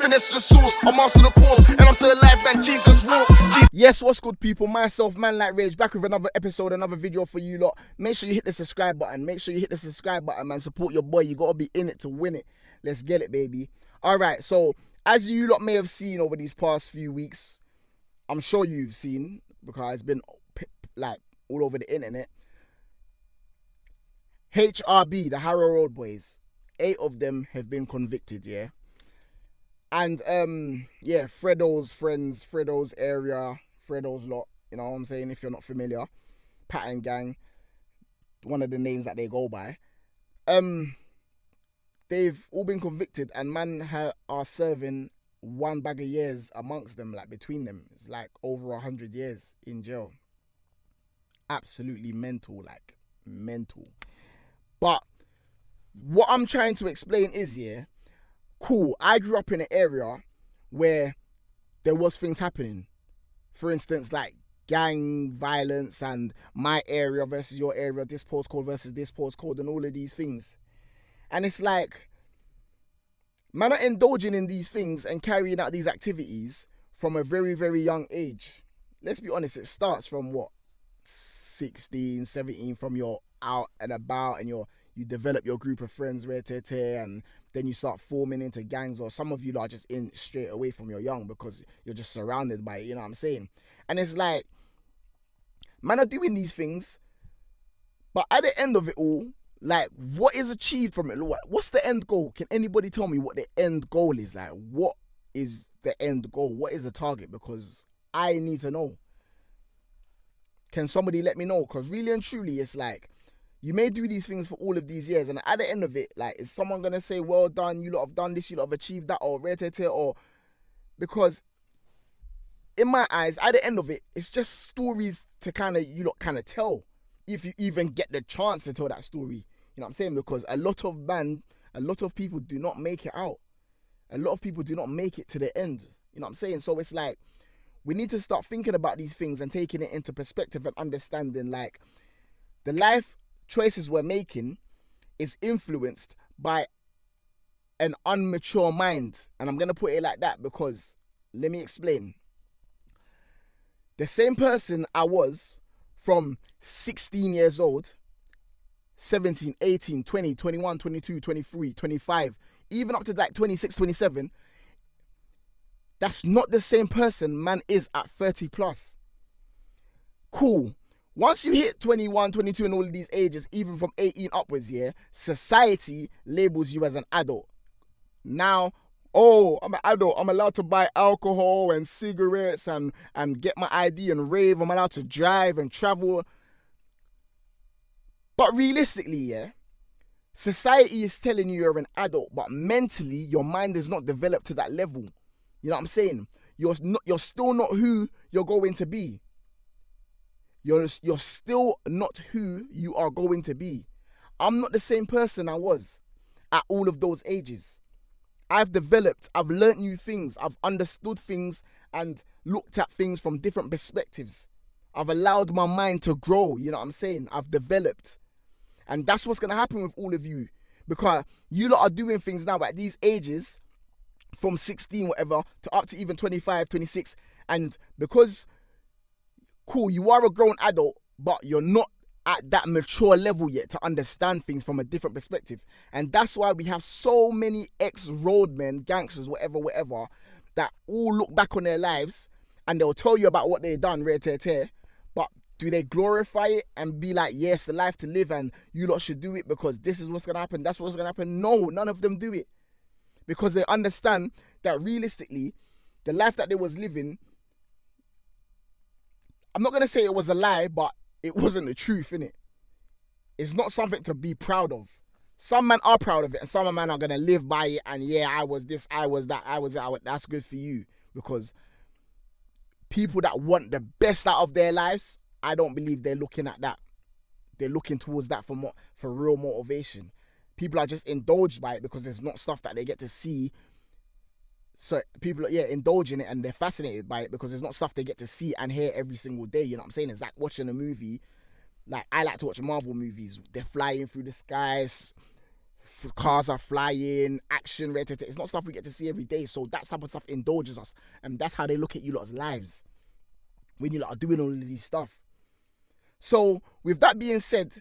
finesse the source. I master the course, and I'm still alive than Jesus walks. Yes, what's good, people? Myself, Man Like Rage, back with another episode, another video for you lot. Make sure you hit the subscribe button. Make sure you hit the subscribe button, man. Support your boy. You gotta be in it to win it. Let's get it, baby. All right, so as you lot may have seen over these past few weeks, I'm sure you've seen, because it's been like all over the internet. HRB, the Harrow Road Boys, 8 of them have been convicted, yeah. And yeah, Fredo's friends, Fredo's area, Fredo's lot, you know what I'm saying, if you're not familiar, Pattern Gang, one of the names that they go by. They've all been convicted, and man are serving one bag of years amongst them, like between them. It's like over 100 years in jail. Absolutely mental, like mental. But what I'm trying to explain is, yeah, cool, I grew up in an area where there was things happening. For instance, like gang violence and my area versus your area, this postcode versus this postcode, and all of these things. And it's like, man are indulging in these things and carrying out these activities from a very, very young age. Let's be honest, it starts from what? 16, 17, from you're out and about and you develop your group of friends, and then you start forming into gangs, or some of you are just in straight away from you're young because you're just surrounded by it, you know what I'm saying? And it's like, man are doing these things, but at the end of it all, like, what is achieved from it? What's the end goal? Can anybody tell me what the end goal is? Like, what is the end goal? What is the target? Because I need to know. Can somebody let me know? Because really and truly, it's like, you may do these things for all of these years, and at the end of it, like, is someone going to say, well done, you lot have done this, you lot have achieved that, or or... Because in my eyes, at the end of it, it's just stories to you lot kind of tell, if you even get the chance to tell that story. You know what I'm saying? Because a lot of people do not make it out. A lot of people do not make it to the end. You know what I'm saying? So it's like, we need to start thinking about these things and taking it into perspective and understanding, like, the life choices we're making is influenced by an immature mind. And I'm going to put it like that because, let me explain. The same person I was from 16 years old, 17, 18, 20, 21, 22, 23, 25, even up to like 26, 27, that's not the same person man is at 30 plus. Cool. Once you hit 21, 22 and all of these ages, even from 18 upwards, yeah, society labels you as an adult. Now, oh, I'm an adult. I'm allowed to buy alcohol and cigarettes and get my ID and rave. I'm allowed to drive and travel. But realistically, yeah, society is telling you you're an adult, but mentally, your mind is not developed to that level. You know what I'm saying? You're still not who you're going to be. You're still not who you are going to be. I'm not the same person I was at all of those ages. I've developed, I've learnt new things, I've understood things and looked at things from different perspectives. I've allowed my mind to grow, you know what I'm saying? I've developed. And that's what's going to happen with all of you. Because you lot are doing things now at these ages, from 16, whatever, to up to even 25, 26. And because, cool, you are a grown adult, but you're not at that mature level yet to understand things from a different perspective. And that's why we have so many ex-roadmen, gangsters, whatever, that all look back on their lives and they'll tell you about what they've done, but do they glorify it and be like, yes, the life to live and you lot should do it because this is what's going to happen, that's what's going to happen? No, none of them do it. Because they understand that realistically, the life that they was living, I'm not going to say it was a lie, but it wasn't the truth, innit? It's not something to be proud of. Some men are proud of it and some men are going to live by it and yeah, I was this, I was that, I was that. That's good for you. Because people that want the best out of their lives, I don't believe they're looking at that. They're looking towards that for real motivation. People are just indulged by it because it's not stuff that they get to see. So people are, indulge in it and they're fascinated by it because it's not stuff they get to see and hear every single day. You know what I'm saying? It's like watching a movie. Like, I like to watch Marvel movies. They're flying through the skies, cars are flying, action, it's not stuff we get to see every day. So that type of stuff indulges us, and that's how they look at you lot's lives when you lot are doing all of these stuff. So with that being said,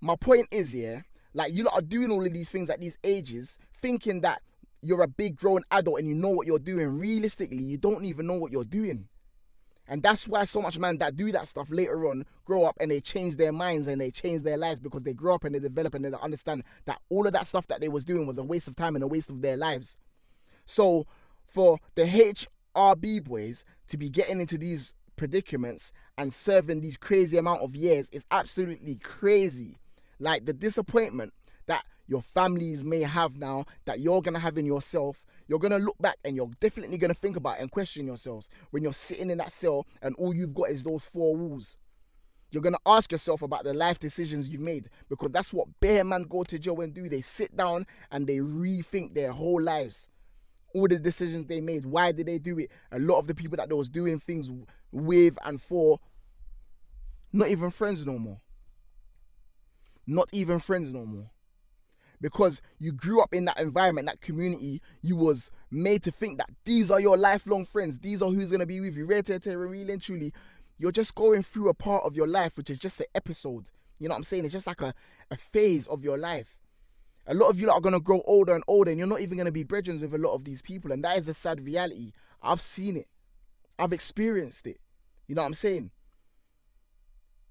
my point is, yeah, like, you lot are doing all of these things at these ages, thinking that you're a big grown adult and you know what you're doing. Realistically, you don't even know what you're doing. And that's why so much man that do that stuff later on grow up and they change their minds and they change their lives, because they grow up and they develop and they understand that all of that stuff that they was doing was a waste of time and a waste of their lives. So for the HRB boys to be getting into these predicaments and serving these crazy amount of years is absolutely crazy. Like, the disappointment that your families may have now, that you're going to have in yourself, you're going to look back and you're definitely going to think about it and question yourselves when you're sitting in that cell and all you've got is those four walls. You're going to ask yourself about the life decisions you've made, because that's what bare man go to jail and do. They sit down and they rethink their whole lives. All the decisions they made, why did they do it? A lot of the people that they was doing things with and for, not even friends no more. Not even friends no more. Because you grew up in that environment, that community, you was made to think that these are your lifelong friends. These are who's going to be with you. Really and truly, you're just going through a part of your life, which is just an episode. You know what I'm saying? It's just like a phase of your life. A lot of you are going to grow older and older, and you're not even going to be brethren with a lot of these people. And that is the sad reality. I've seen it. I've experienced it. You know what I'm saying?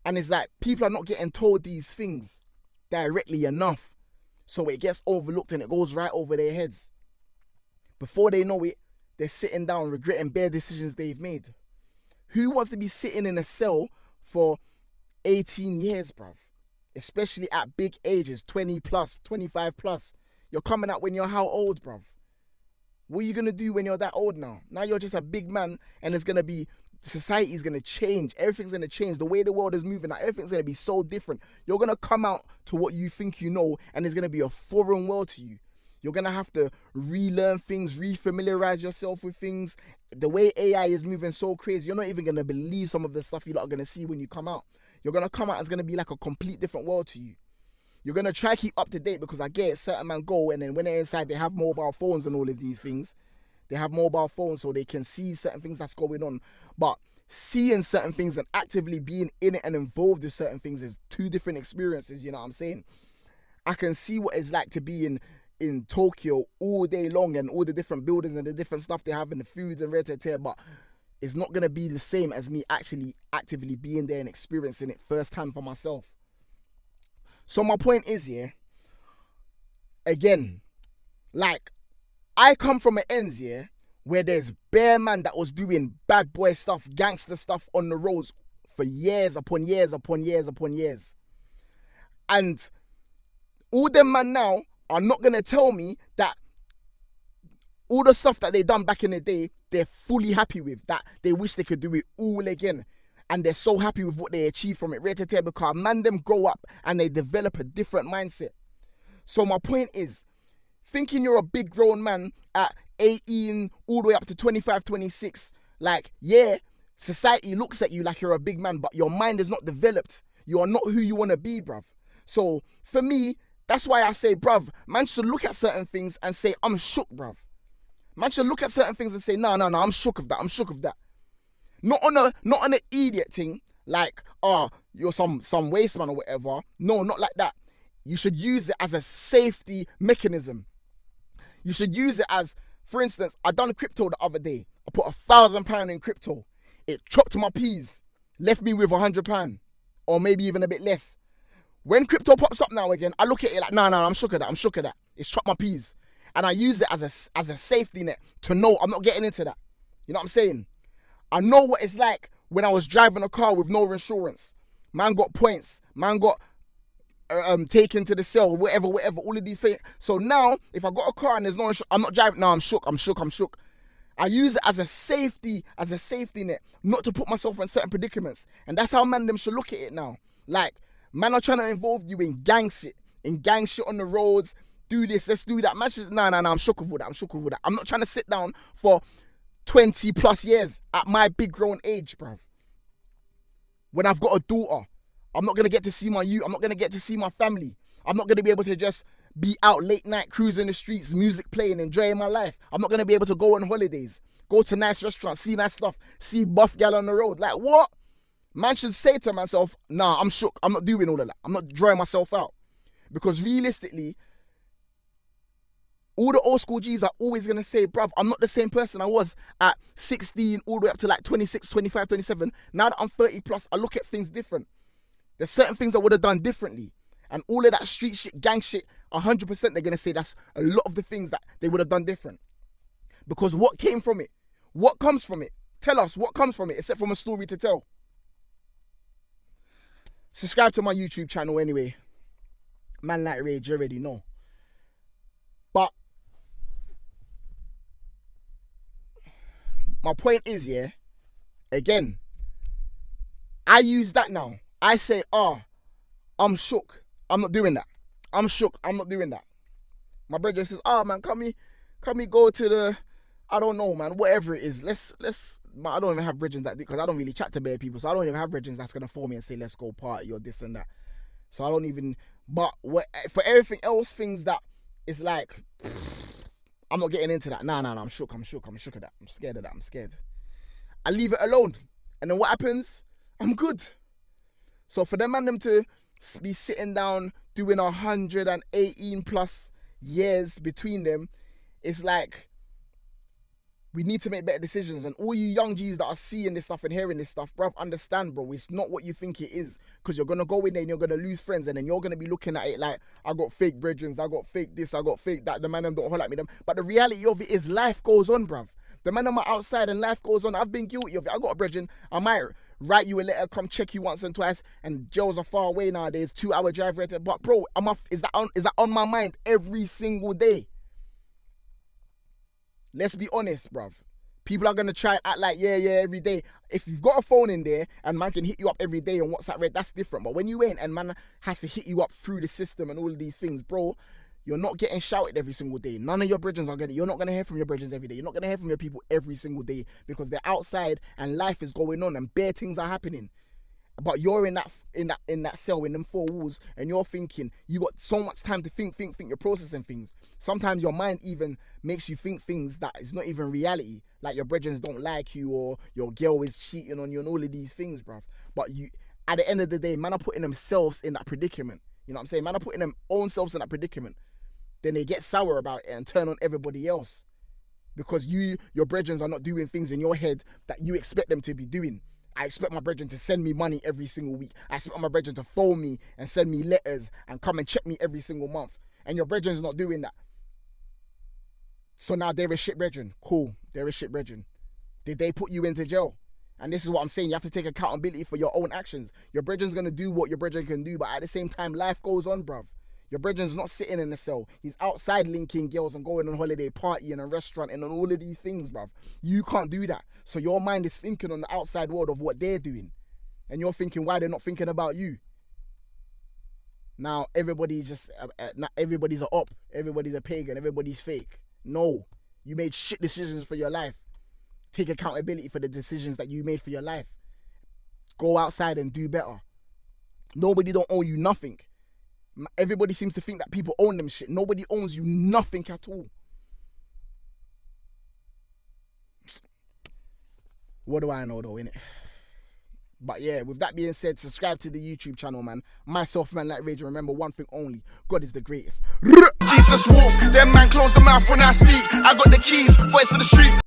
And it's like, people are not getting told these things directly enough. So it gets overlooked and it goes right over their heads. Before they know it, they're sitting down regretting bare decisions they've made. Who wants to be sitting in a cell for 18 years, bruv? Especially at big ages, 20 plus, 25 plus. You're coming out when you're how old, bruv? What are you going to do when you're that old now? Now you're just a big man, and it's going to be, society's going to change. Everything's going to change. The way the world is moving now, everything's going to be so different. You're going to come out to what you think you know, and it's going to be a foreign world to you. You're going to have to relearn things, refamiliarize yourself with things. The way AI is moving so crazy, you're not even going to believe some of the stuff you lot are going to see when you come out. You're going to come out, it's going to be like a complete different world to you. You're going to try to keep up to date, because I get it, certain man go, and then when they're inside, they have mobile phones and all of these things. They have mobile phones so they can see certain things that's going on. But seeing certain things and actively being in it and involved with certain things is two different experiences, you know what I'm saying? I can see what it's like to be in Tokyo all day long and all the different buildings and the different stuff they have and the foods and but it's not going to be the same as me actually actively being there and experiencing it firsthand for myself. So my point is, yeah, again, like, I come from an ends, yeah, where there's bare man that was doing bad boy stuff, gangster stuff on the roads for years upon years upon years upon years. And all them man now are not going to tell me that all the stuff that they done back in the day, they're fully happy with, that they wish they could do it all again. And they're so happy with what they achieve from it. Because man, them grow up and they develop a different mindset. So my point is, thinking you're a big grown man at 18 all the way up to 25, 26, like, yeah, society looks at you like you're a big man, but your mind is not developed. You are not who you want to be, bruv. So for me, that's why I say, bruv, man should look at certain things and say, I'm shook, bruv. Man should look at certain things and say, no, I'm shook of that. I'm shook of that. Not on an idiot thing, like, you're some waste man or whatever. No, not like that. You should use it as a safety mechanism. You should use it as, for instance, I done crypto the other day. I put £1,000 in crypto. It chopped my peas, left me with £100, or maybe even a bit less. When crypto pops up now again, I look at it like, no, I'm shook of that. I'm shook of that. It's chopped my peas. And I use it as a safety net to know I'm not getting into that. You know what I'm saying? I know what it's like when I was driving a car with no insurance. Man got points. Man got taken to the cell, whatever, all of these things. So now, if I got a car and there's no insurance, I'm not driving. No, I'm shook. I use it as a safety net, not to put myself in certain predicaments. And that's how man them should look at it now. Like, man are trying to involve you in gang shit on the roads. Do this, let's do that. Man, just, no, I'm shook with that. I'm not trying to sit down for 20 plus years at my big grown age, bruv. When I've got a daughter, I'm not going to get to see my youth. I'm not going to get to see my family. I'm not going to be able to just be out late night, cruising the streets, music playing, enjoying my life. I'm not going to be able to go on holidays, go to nice restaurants, see nice stuff, see buff gal on the road. Like, what? Man should say to myself, nah, I'm shook. I'm not doing all of that. I'm not drawing myself out. Because realistically, all the old school G's are always going to say, bruv, I'm not the same person I was at 16 all the way up to like 26, 25, 27. Now that I'm 30 plus, I look at things different. There's certain things I would have done differently. And all of that street shit, gang shit, 100% they're going to say that's a lot of the things that they would have done different. Because what came from it? What comes from it? Tell us what comes from it, except from a story to tell. Subscribe to my YouTube channel anyway. Man Like Rage, you already know. But my point is, yeah, again, I use that now. I say, I'm shook. I'm not doing that. I'm shook. I'm not doing that. My brother says, man, can we go to the, I don't know, man, whatever it is. Let's. I don't even have bridges that, because I don't really chat to bare people, so I don't even have bridges that's gonna phone me and say, let's go party or this and that. So I don't even. But for everything else, things that it's like, I'm not getting into that. Nah, I'm shook. I'm shook of that. I'm scared of that. I'm scared. I leave it alone, and then what happens? I'm good. So for them and them to be sitting down doing 118 plus years between them, it's like we need to make better decisions. And all you young G's that are seeing this stuff and hearing this stuff, bruv, understand, bro, it's not what you think it is. Because you're going to go in there and you're going to lose friends, and then you're going to be looking at it like, I got fake brethrens, I got fake this, I got fake that, the man them don't hold at me. But the reality of it is life goes on, bruv. The man them are outside and life goes on. I've been guilty of it. I got a brethren, I might write you a letter, come check you once and twice, and jails are far away nowadays, 2-hour drive right there. But bro, is that on my mind every single day? Let's be honest, bruv. People are going to try and act like, yeah, every day. If you've got a phone in there and man can hit you up every day on WhatsApp, Red, that's different. But when you ain't and man has to hit you up through the system and all of these things, bro, you're not getting shouted every single day. None of your brethren are you're not going to hear from your brethren every day. You're not going to hear from your people every single day, because they're outside and life is going on and bare things are happening. But you're in that cell in them 4 walls, and you're thinking, you got so much time to think, you're processing things. Sometimes your mind even makes you think things that is not even reality, like your brethren don't like you, or your girl is cheating on you, and all of these things, bruv. But you, at the end of the day, man are putting themselves in that predicament. You know what I'm saying? Man are putting them own selves in that predicament. Then they get sour about it and turn on everybody else, because your brethren are not doing things in your head that you expect them to be doing. I expect my brethren to send me money every single week. I expect my brethren to phone me and send me letters and come and check me every single month. And your brethren's not doing that. So now they're a shit brethren. Cool, they're a shit brethren. Did they put you into jail? And this is what I'm saying. You have to take accountability for your own actions. Your brethren's going to do what your brethren can do, but at the same time, life goes on, bruv. Your brethren's not sitting in the cell. He's outside linking girls and going on holiday, partying in a restaurant and on all of these things, bruv. You can't do that. So your mind is thinking on the outside world of what they're doing. And you're thinking why they're not thinking about you. Now, everybody's just, everybody's a op. Everybody's a pagan. Everybody's fake. No. You made shit decisions for your life. Take accountability for the decisions that you made for your life. Go outside and do better. Nobody don't owe you nothing. Everybody seems to think that people own them shit. Nobody owns you nothing at all. What do I know though, innit? But yeah, with that being said, subscribe to the YouTube channel, man. Myself, Man Like Rage. Remember one thing only: God is the greatest. Jesus walks, them man close the mouth when I speak. I got the keys, voice of the streets.